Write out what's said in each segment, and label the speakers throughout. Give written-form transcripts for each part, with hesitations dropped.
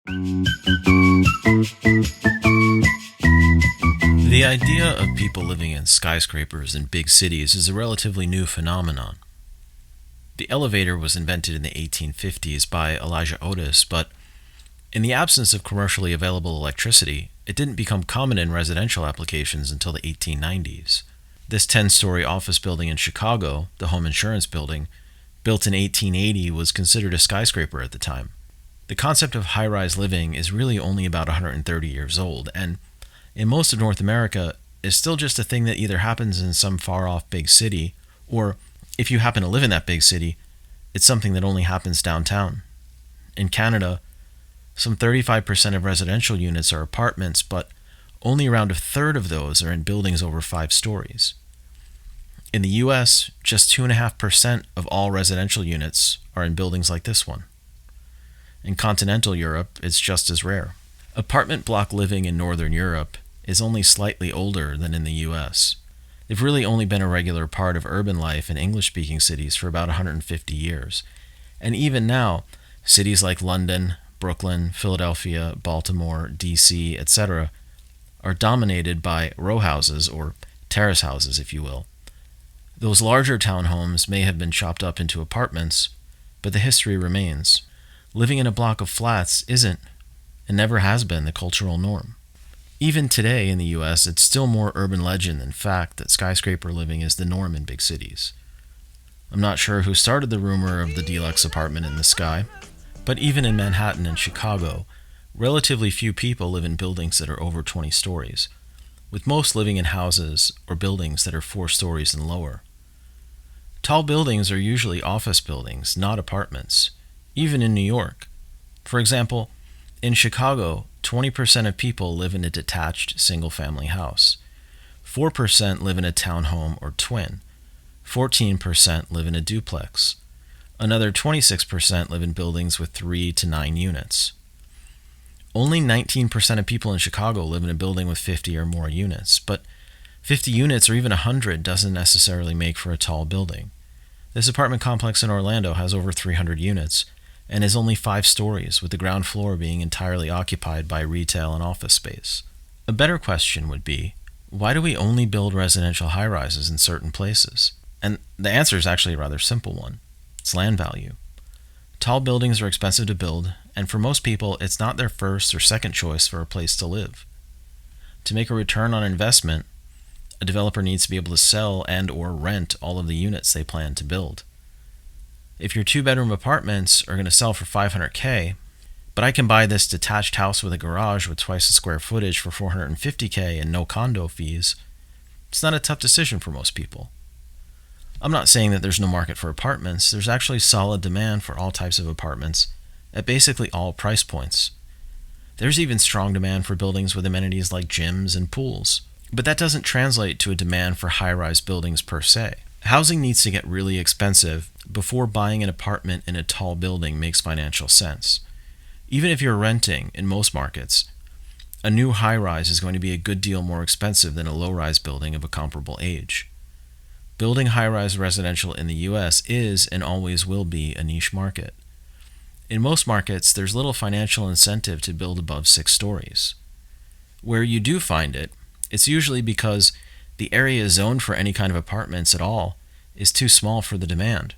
Speaker 1: The idea of people living in skyscrapers in big cities is a relatively new phenomenon. The elevator was invented in the 1850s by Elijah Otis, but in the absence of commercially available electricity, it didn't become common in residential applications until the 1890s. This 10-story office building in Chicago, the Home Insurance Building, built in 1880, was considered a skyscraper at the time. The concept of high-rise living is really only about 130 years old, and in most of North America is still just a thing that either happens in some far-off big city, or if you happen to live in that big city, it's something that only happens downtown. In Canada, some 35% of residential units are apartments, but only around a third of those are in buildings over 5 stories. In the US, just 2.5% of all residential units are in buildings like this one. In continental Europe, it's just as rare. Apartment block living in Northern Europe is only slightly older than in the US. They've really only been a regular part of urban life in English-speaking cities for about 150 years. And even now, cities like London, Brooklyn, Philadelphia, Baltimore, DC, etc. are dominated by row houses, or terrace houses, if you will. Those larger townhomes may have been chopped up into apartments, but the history remains. Living in a block of flats isn't, and never has been, the cultural norm. Even today in the US, it's still more urban legend than fact that skyscraper living is the norm in big cities. I'm not sure who started the rumor of the deluxe apartment in the sky, but even in Manhattan and Chicago, relatively few people live in buildings that are over 20 stories, with most living in houses or buildings that are 4 stories and lower. Tall buildings are usually office buildings, not apartments, even in New York. For example, in Chicago, 20% of people live in a detached single-family house. 4% live in a townhome or twin. 14% live in a duplex. Another 26% live in buildings with 3 to 9 units. Only 19% of people in Chicago live in a building with 50 or more units, but 50 units or even 100 doesn't necessarily make for a tall building. This apartment complex in Orlando has over 300 units and is only 5 stories, with the ground floor being entirely occupied by retail and office space. A better question would be, why do we only build residential high-rises in certain places? And the answer is actually a rather simple one. It's land value. Tall buildings are expensive to build, and for most people, it's not their first or second choice for a place to live. To make a return on investment, a developer needs to be able to sell and or rent all of the units they plan to build. If your 2-bedroom apartments are going to sell for $500K, but I can buy this detached house with a garage with twice the square footage for $450K and no condo fees, it's not a tough decision for most people. I'm not saying that there's no market for apartments. There's actually solid demand for all types of apartments at basically all price points. There's even strong demand for buildings with amenities like gyms and pools. But that doesn't translate to a demand for high-rise buildings per se. Housing needs to get really expensive before buying an apartment in a tall building makes financial sense. Even if you're renting, in most markets, a new high-rise is going to be a good deal more expensive than a low-rise building of a comparable age. Building high-rise residential in the US is and always will be a niche market. In most markets, there's little financial incentive to build above 6 stories. Where you do find it, it's usually because the area zoned for any kind of apartments at all is too small for the demand.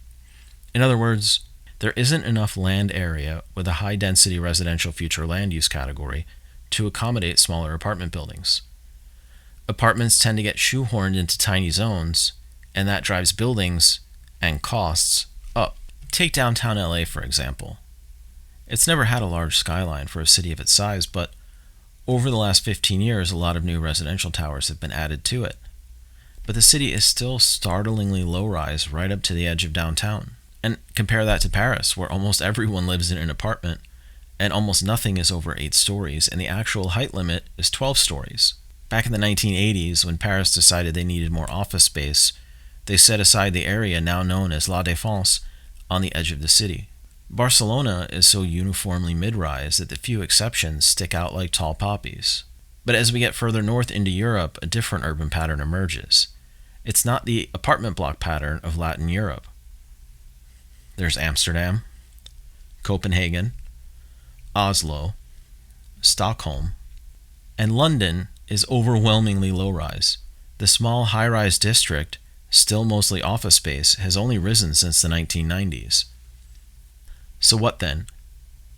Speaker 1: In other words, there isn't enough land area with a high-density residential future land use category to accommodate smaller apartment buildings. Apartments tend to get shoehorned into tiny zones, and that drives buildings and costs up. Take downtown LA, for example. It's never had a large skyline for a city of its size, but over the last 15 years, a lot of new residential towers have been added to it. But the city is still startlingly low-rise right up to the edge of downtown. And compare that to Paris, where almost everyone lives in an apartment, and almost nothing is over 8 stories, and the actual height limit is 12 stories. Back in the 1980s, when Paris decided they needed more office space, they set aside the area now known as La Défense on the edge of the city. Barcelona is so uniformly mid-rise that the few exceptions stick out like tall poppies. But as we get further north into Europe, a different urban pattern emerges. It's not the apartment block pattern of Latin Europe. There's Amsterdam, Copenhagen, Oslo, Stockholm. And London is overwhelmingly low-rise. The small high-rise district, still mostly office space, has only risen since the 1990s. So what then?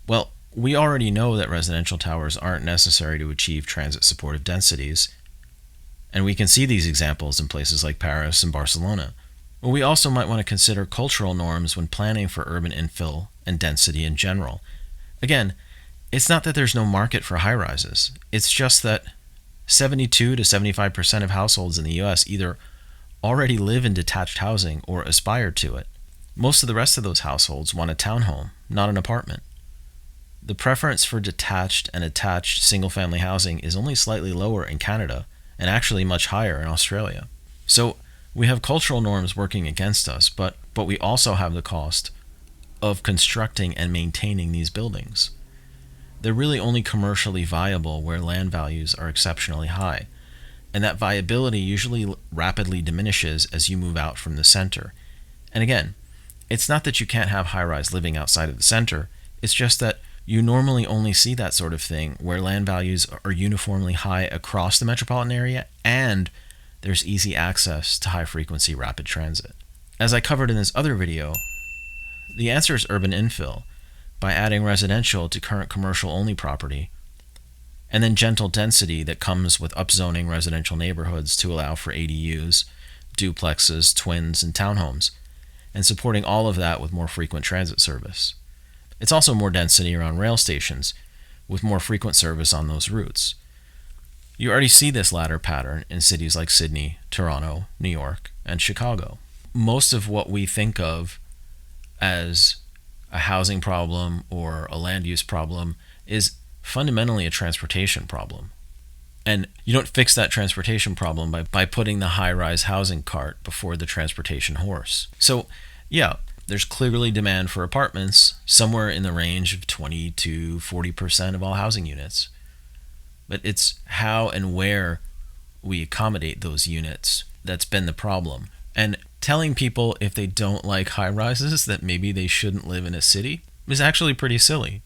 Speaker 1: Well, we already know that residential towers aren't necessary to achieve transit-supportive densities, and we can see these examples in places like Paris and Barcelona. But we also might want to consider cultural norms when planning for urban infill and density in general. Again, it's not that there's no market for high-rises. It's just that 72 to 75% of households in the US either already live in detached housing or aspire to it. Most of the rest of those households want a townhome, not an apartment. The preference for detached and attached single-family housing is only slightly lower in Canada and actually much higher in Australia. So we have cultural norms working against us, but we also have the cost of constructing and maintaining these buildings. They're really only commercially viable where land values are exceptionally high, and that viability usually rapidly diminishes as you move out from the center. And again, it's not that you can't have high-rise living outside of the center, it's just that you normally only see that sort of thing where land values are uniformly high across the metropolitan area and there's easy access to high-frequency rapid transit. As I covered in this other video, the answer is urban infill by adding residential to current commercial-only property, and then gentle density that comes with upzoning residential neighborhoods to allow for ADUs, duplexes, twins, and townhomes, and supporting all of that with more frequent transit service. It's also more density around rail stations, with more frequent service on those routes. You already see this latter pattern in cities like Sydney, Toronto, New York, and Chicago. Most of what we think of as a housing problem or a land use problem is fundamentally a transportation problem. And you don't fix that transportation problem by putting the high-rise housing cart before the transportation horse. So, yeah, there's clearly demand for apartments, somewhere in the range of 20 to 40% of all housing units. But it's how and where we accommodate those units that's been the problem. And telling people if they don't like high-rises that maybe they shouldn't live in a city is actually pretty silly.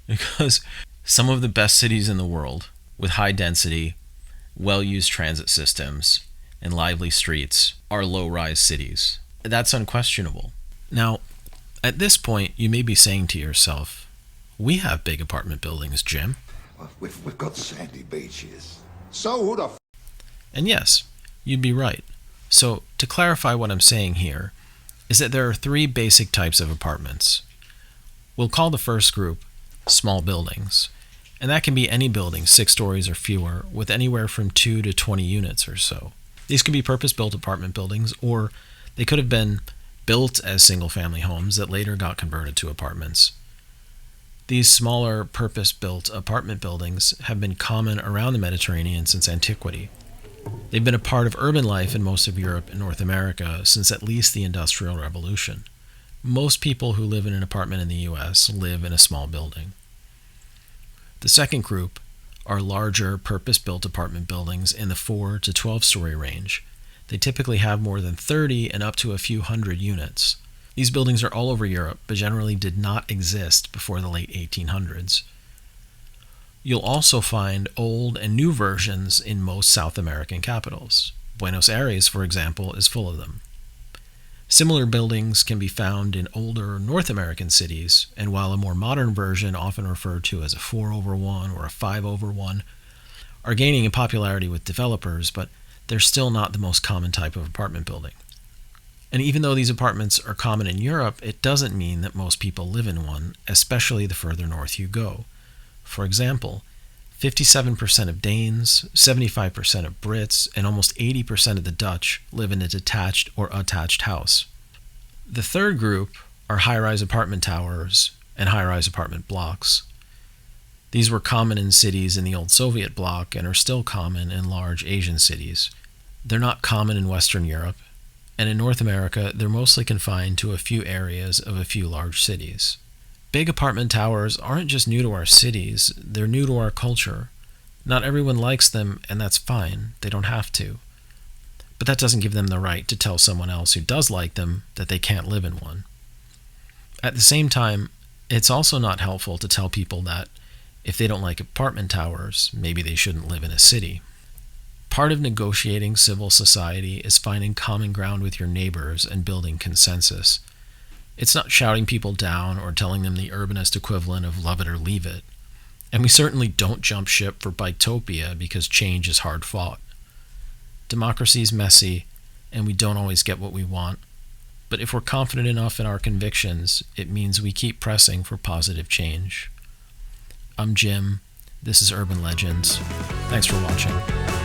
Speaker 1: Because some of the best cities in the world, with high density, well-used transit systems, and lively streets, are low-rise cities. That's unquestionable. Now, at this point, you may be saying to yourself, we have big apartment buildings, Jim.
Speaker 2: Well, we've got sandy beaches. So who the
Speaker 1: And yes, you'd be right. So, to clarify what I'm saying here, is that there are three basic types of apartments. We'll call the first group small buildings, and that can be any building 6 stories or fewer with anywhere from 2 to 20 units or so. These can be purpose-built apartment buildings, or they could have been built as single-family homes that later got converted to apartments. These smaller purpose-built apartment buildings have been common around the Mediterranean since antiquity. They've been a part of urban life in most of Europe and North America since at least the Industrial Revolution. Most people who live in an apartment in the US live in a small building. The second group are larger purpose-built apartment buildings in the 4 to 12-story range. They typically have more than 30 and up to a few hundred units. These buildings are all over Europe, but generally did not exist before the late 1800s. You'll also find old and new versions in most South American capitals. Buenos Aires, for example, is full of them. Similar buildings can be found in older North American cities, and while a more modern version, often referred to as a 4/1 or a 5/1, are gaining in popularity with developers, but they're still not the most common type of apartment building. And even though these apartments are common in Europe, it doesn't mean that most people live in one, especially the further north you go. For example, 57% of Danes, 75% of Brits, and almost 80% of the Dutch live in a detached or attached house. The third group are high-rise apartment towers and high-rise apartment blocks. These were common in cities in the old Soviet bloc and are still common in large Asian cities. They're not common in Western Europe, and in North America, they're mostly confined to a few areas of a few large cities. Big apartment towers aren't just new to our cities, they're new to our culture. Not everyone likes them, and that's fine. They don't have to. But that doesn't give them the right to tell someone else who does like them that they can't live in one. At the same time, it's also not helpful to tell people that If they don't like apartment towers, maybe they shouldn't live in a city. Part of negotiating civil society is finding common ground with your neighbors and building consensus. It's not shouting people down or telling them the urbanist equivalent of love it or leave it. And we certainly don't jump ship for Bitopia because change is hard fought. Democracy is messy, and we don't always get what we want. But if we're confident enough in our convictions, it means we keep pressing for positive change. I'm Jim. This is Urban Legends. Thanks for watching.